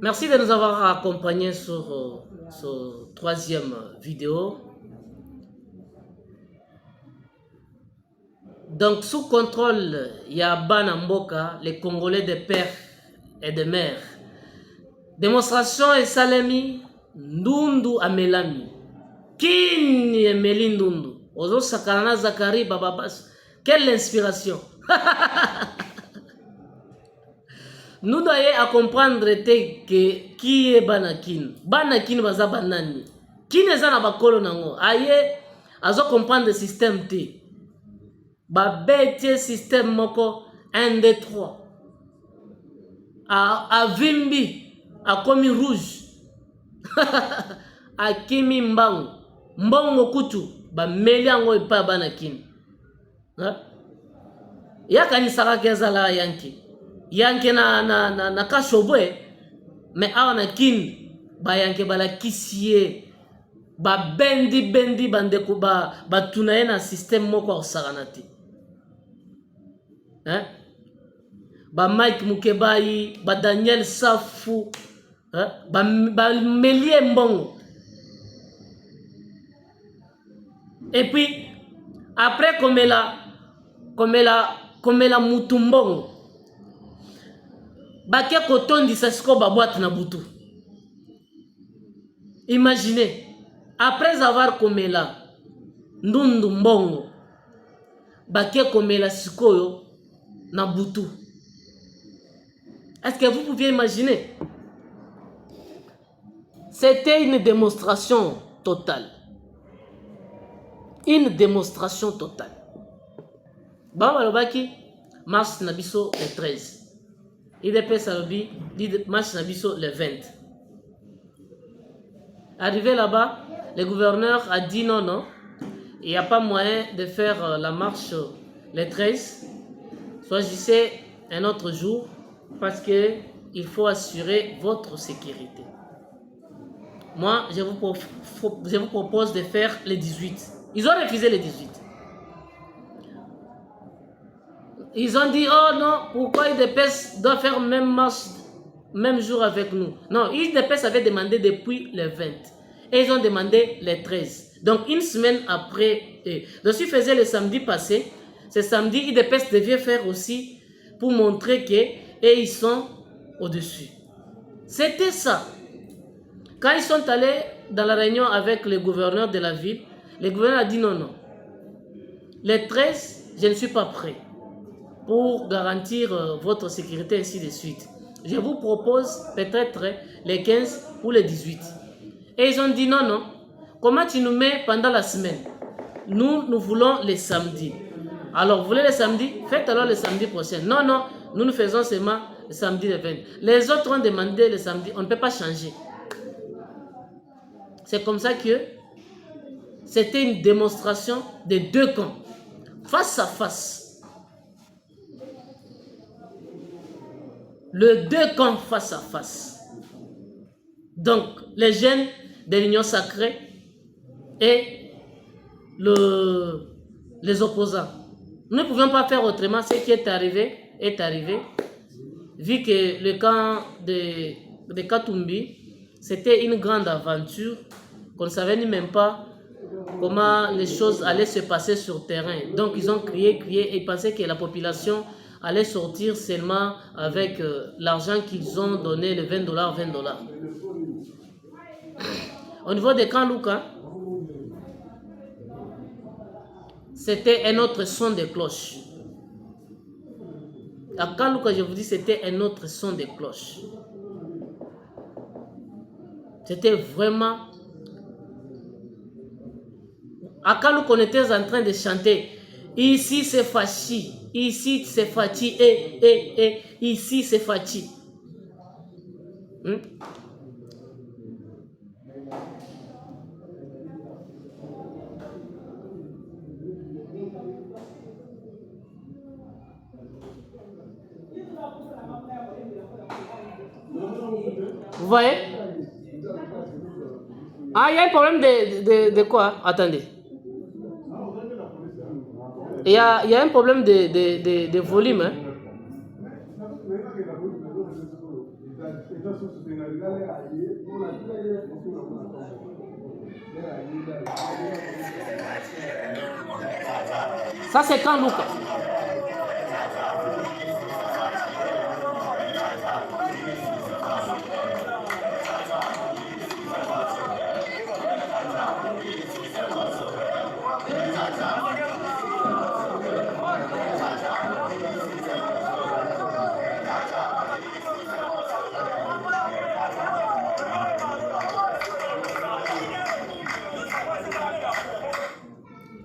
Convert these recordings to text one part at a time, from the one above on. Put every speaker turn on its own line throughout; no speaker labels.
Merci de nous avoir accompagnés sur ce troisième vidéo. Donc, sous contrôle, il y a Banamboka, les Congolais de pères et de mères. Démonstration et Salemi, Ndundu Amelami. Kini Emeli Ndundu. Ozo Sakarana Zakari Bababas. Quelle inspiration! Nous devons à comprendre que qui est Banakin. Banakin baza banani. Qui n'est pas bakolo nango. Aye, azo comprendre le système T. Ba bête système moko 1 2 3. A vimbi, a komi rouge. A kimi mbangu. Mbongo kutu ba meli yango epa Banakin. Yaka ni saraka ezala yanki. Yanke na kashobwe me awa na kin ba yanke bala kisie ba bendi bandeko ba tunaye na système moko osaganati ba Mike Mukebai ba Daniel Safu ba Melie Mbongo. Et puis après komela Mutumbongo bakia kotondi sasiko baboite na butu. Imaginez, après avoir komela Ndundu Mbongo bakia komela sikoyo na butu. Est-ce que vous pouviez imaginer? C'était une démonstration totale. Une démonstration totale. Baba Lobaki, mars Nabiso le 13. IDP Salobi, mars Nabiso le 20. Arrivé là-bas, le gouverneur a dit non, il n'y a pas moyen de faire la marche le 13. Choisissez un autre jour parce qu'il faut assurer votre sécurité. Moi, je vous propose de faire le 18. Ils ont refusé le 18. Ils ont dit, oh non, pourquoi IDPS doit faire même marche, même jour avec nous? Non, IDPS avait demandé depuis le 20. Et ils ont demandé le 13. Donc, une semaine après, je suis faisait le samedi passé. Ce samedi, IDPS devait faire aussi pour montrer qu'ils sont au-dessus. C'était ça. Quand ils sont allés dans la réunion avec le gouverneur de la ville, le gouverneur a dit non. Le 13, je ne suis pas prêt pour garantir votre sécurité, ainsi de suite. Je vous propose peut-être les 15 ou les 18. Et ils ont dit non. Comment tu nous mets pendant la semaine? Nous voulons les samedis. Alors, vous voulez les samedis? Faites alors le samedi prochain. Non, nous faisons seulement le samedi le 20. Les autres ont demandé le samedi. On ne peut pas changer. C'est comme ça que c'était une démonstration des deux camps. Face à face. Le deux camps face à face. Donc, les jeunes de l'Union sacrée et les opposants. Nous ne pouvions pas faire autrement. Ce qui est arrivé est arrivé. Vu que le camp de Katumbi, c'était une grande aventure, qu'on ne savait ni même pas comment les choses allaient se passer sur le terrain. Donc, ils ont crié et ils pensaient que la population allait sortir seulement avec l'argent qu'ils ont donné, le 20$, 20$. Au niveau de Camp Luka, c'était un autre son de cloche. À Camp Luka, je vous dis, c'était un autre son de cloche. C'était vraiment... À Camp Luka, on était en train de chanter. Ici, c'est Fachi. Ici, c'est Fachi. Ici, c'est Fachi. Vous voyez? Ah, il y a un problème de quoi? Attendez. Il y a un problème de volume. Hein? Ça, c'est quand Lucas?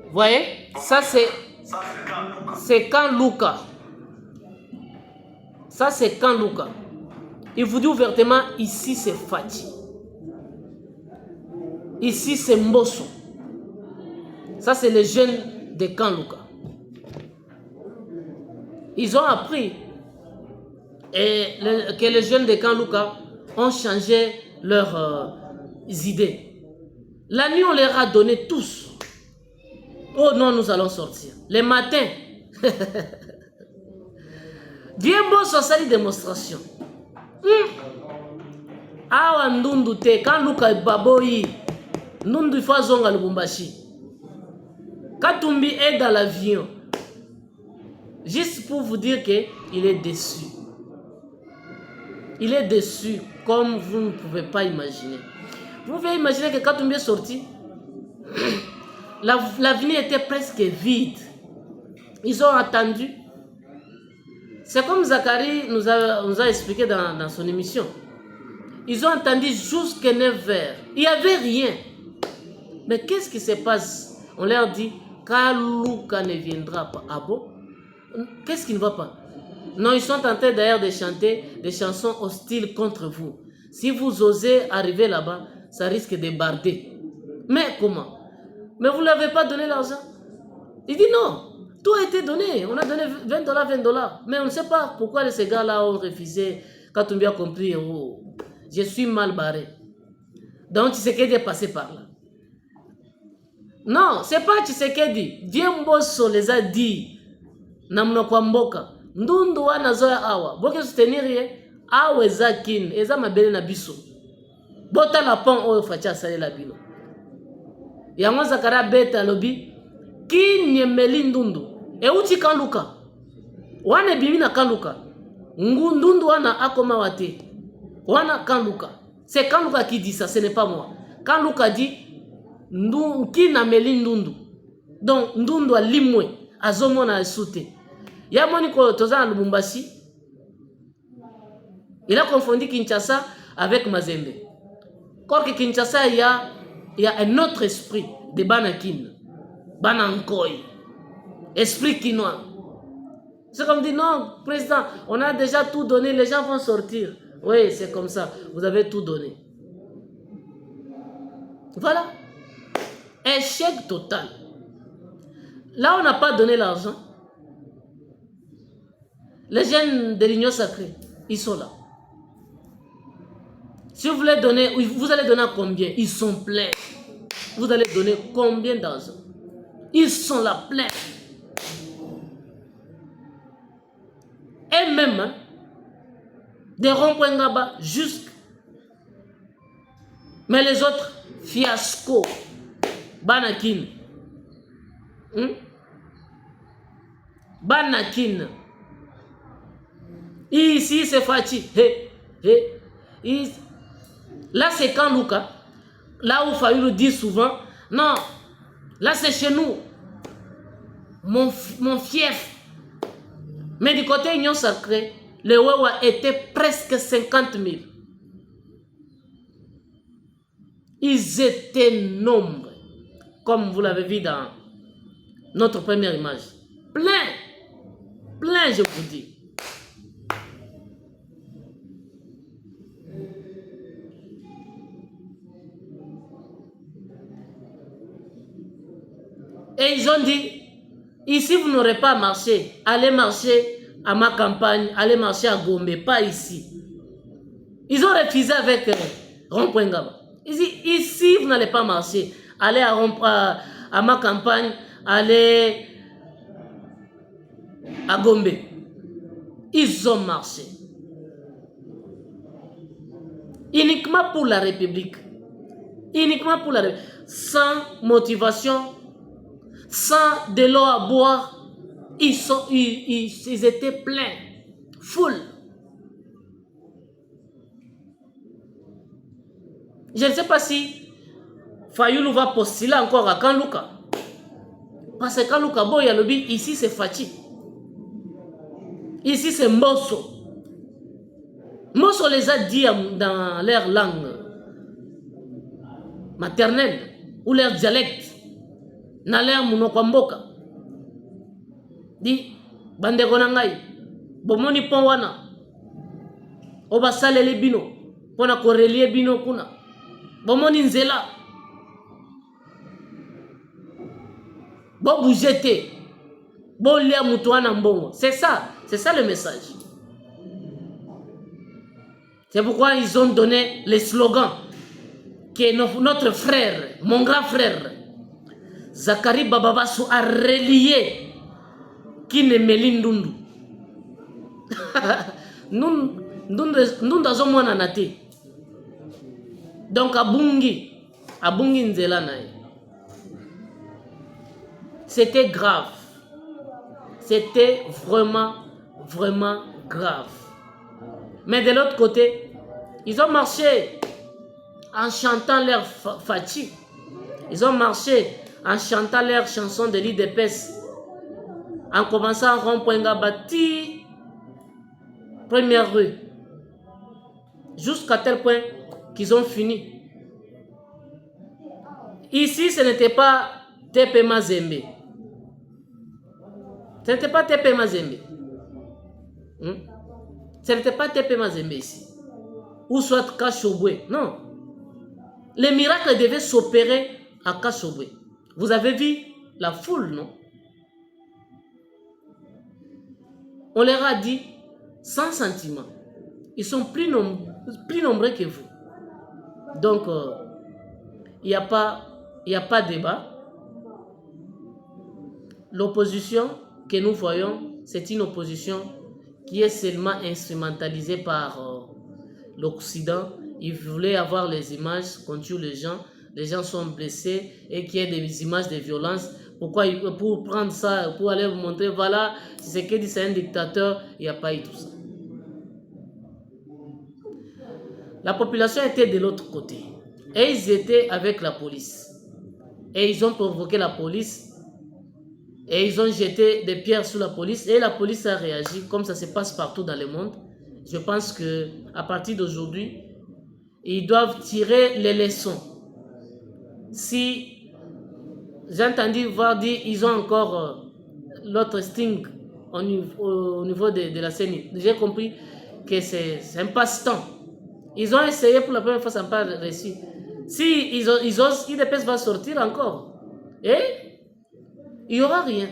Vous voyez, ça c'est quand Lucas. Ça c'est quand Lucas. Il vous dit ouvertement, ici c'est Fati. Ici c'est Mbosso. Ça c'est les jeunes de Camp Lucas. Ils ont appris que les jeunes de Camp Lucas ont changé leurs idées. La nuit on leur a donné tous. Oh non, nous allons sortir. Les matins. Viens Mbosso ça dit démonstration. Awa ndundu te quand Lucas baboyi ndundu faut zonga Lubumbashi. Katumbi est dans l'avion. Juste pour vous dire qu'il est déçu. Il est déçu comme vous ne pouvez pas imaginer. Vous pouvez imaginer que Katumbi est sorti. L'avenir était presque vide. Ils ont attendu. C'est comme Zachary nous a expliqué dans son émission. Ils ont attendu jusqu'à 9h. Il n'y avait rien. Mais qu'est-ce qui se passe? On leur dit, car Lucas ne viendra pas. Ah bon? Qu'est-ce qui ne va pas? Non, ils sont en train d'ailleurs de chanter des chansons hostiles contre vous. Si vous osez arriver là-bas, ça risque de barder. Mais comment? Mais vous ne l'avez pas donné l'argent? Il dit non, tout a été donné. On a donné $20, $20. Mais on ne sait pas pourquoi ces gars-là ont refusé. Quand on bien compris, oh, je suis mal barré. Donc Tshisekedi est passé par là. Non, c'est pas Tshisekedi. Viens Mbosso les a dit. Namno kwa mboka. Ndundu wana zoya awa. Boke soutenir ye. Awa eza kin. Eza mabele na biso. Bota la pon oyo facha sale la bino. Yango Zakara beta lobi. Kinye meli ndundu. E uchi Camp Lucas. Wane bibi na Camp Lucas. Ndundu wana akoma wate. Wana Camp Lucas. C'est Camp Lucas qui dit ça, ce n'est pas moi. Camp Lucas dit qui na meli ndundu. Donc ndundu a limwe. Azomo na soute. Yamoni ko toza na Lubumbashi. Il a confondu Kinshasa avec Mazembe. Quand que Kinshasa il y a un autre esprit de Banakin. Banankoy. Esprit quinois. C'est comme dit non, président, on a déjà tout donné, les gens vont sortir. Oui, c'est comme ça. Vous avez tout donné. Voilà. Échec total. Là, on n'a pas donné l'argent. Les jeunes de l'Union sacrée, ils sont là. Si vous voulez donner, vous allez donner combien? Ils sont pleins. Vous allez donner combien d'argent? Ils sont là pleins. Et même, hein, des ronds-points là-bas, jusqu'à. Mais les autres, fiasco, Banakin. Banakin. Ici, c'est Fati. Là, c'est Camp Lucas. Là où Fayou le dit souvent. Non, là, c'est chez nous. Mon fief. Mais du côté Union Sacrée, les Wawa étaient presque 50 000. Ils étaient nombreux. Comme vous l'avez vu dans notre première image. Plein. Plein, je vous dis. Et ils ont dit, ici vous n'aurez pas marché, allez marcher à ma campagne, allez marcher à Gombe, pas ici. Ils ont refusé avec Rond-Point Ngaba. Ils disent, ici vous n'allez pas marcher, allez à ma campagne, allez à Gombe. Ils ont marché. Uniquement pour la République. Uniquement pour la République. Sans motivation, sans de l'eau à boire, ils étaient pleins. Full. Je ne sais pas si Fayoulou va postuler encore à Kanlouka. Parce que Kanlouka, bon, il y a le but, ici c'est Fachi. Ici c'est Mbosso. Mbosso les a dit dans leur langue maternelle ou leur dialecte, dans leur monokwamboka. Dit, bandeko nangai, bomoni pon wana, oba salele bino, pona korelie bino kuna, bomoni nzela, bo bougete, bo lia mutuana mbongo. C'est ça le message. C'est pourquoi ils ont donné les slogans que notre frère, mon grand frère, Zakari Bababassou a relié Kinemeli Ndundu. Nous avons mon anaté. Donc Abungi Nzela nae. C'était grave. C'était vraiment grave. Mais de l'autre côté, ils ont marché en chantant leur Fachi. Ils ont marché en chantant leur chanson de l'IDPS. En commençant à rond-point Gabati, première rue. Jusqu'à tel point qu'ils ont fini. Ici, ce n'était pas Tepe Mazembe. Ce n'était pas Tepe Mazembe. Ce n'était pas Tepe Mazembe ici. Ou soit Kachobwe. Non. Les miracles devaient s'opérer à Kachobwe. Vous avez vu la foule, non? On leur a dit, sans sentiment, ils sont plus nombreux que vous. Donc, il n'y a pas de débat. L'opposition que nous voyons, c'est une opposition qui est seulement instrumentalisée par l'Occident. Ils voulaient avoir les images qu'on tue les gens sont blessés et qu'il y ait des images de violence. Pourquoi? Pour prendre ça, pour aller vous montrer, voilà, si c'est que dit c'est un dictateur, il n'y a pas eu tout ça. La population était de l'autre côté. Et ils étaient avec la police. Et ils ont provoqué la police. Et ils ont jeté des pierres sur la police. Et la police a réagi, comme ça se passe partout dans le monde. Je pense qu'à partir d'aujourd'hui, ils doivent tirer les leçons. Si j'ai entendu voir dire ils ont encore l'autre sting au niveau de la CENI. J'ai compris que c'est un passe-temps. Ils ont essayé pour la première fois, ça n'a pas réussi. Si ils osent, IDPS va sortir encore. Et il n'y aura rien.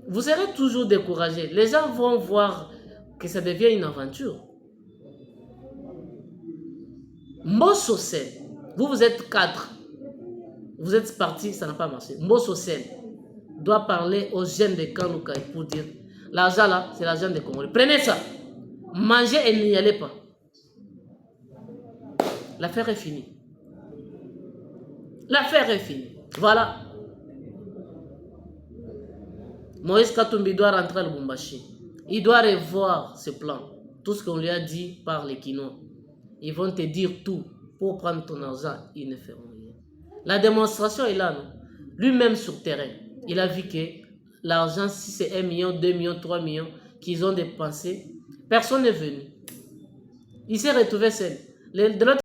Vous serez toujours découragé. Les gens vont voir que ça devient une aventure. Mbosso Sen, vous êtes 4. Vous êtes partis, ça n'a pas marché. Mbosso Sen doit parler aux jeunes de Kanlouka pour dire l'argent là, c'est l'argent des Congolais. Prenez ça. Mangez et n'y allez pas. L'affaire est finie. L'affaire est finie. Voilà. Moïse Katumbi doit rentrer à Lubumbashi. Il doit revoir ce plan. Tout ce qu'on lui a dit par les Kinois. Ils vont te dire tout. Pour prendre ton argent, ils ne feront rien. La démonstration est là, non? Lui-même sur terrain, il a vu que l'argent, si c'est 1 million, 2 millions, 3 millions qu'ils ont dépensé, personne n'est venu. Il s'est retrouvé seul. De l'autre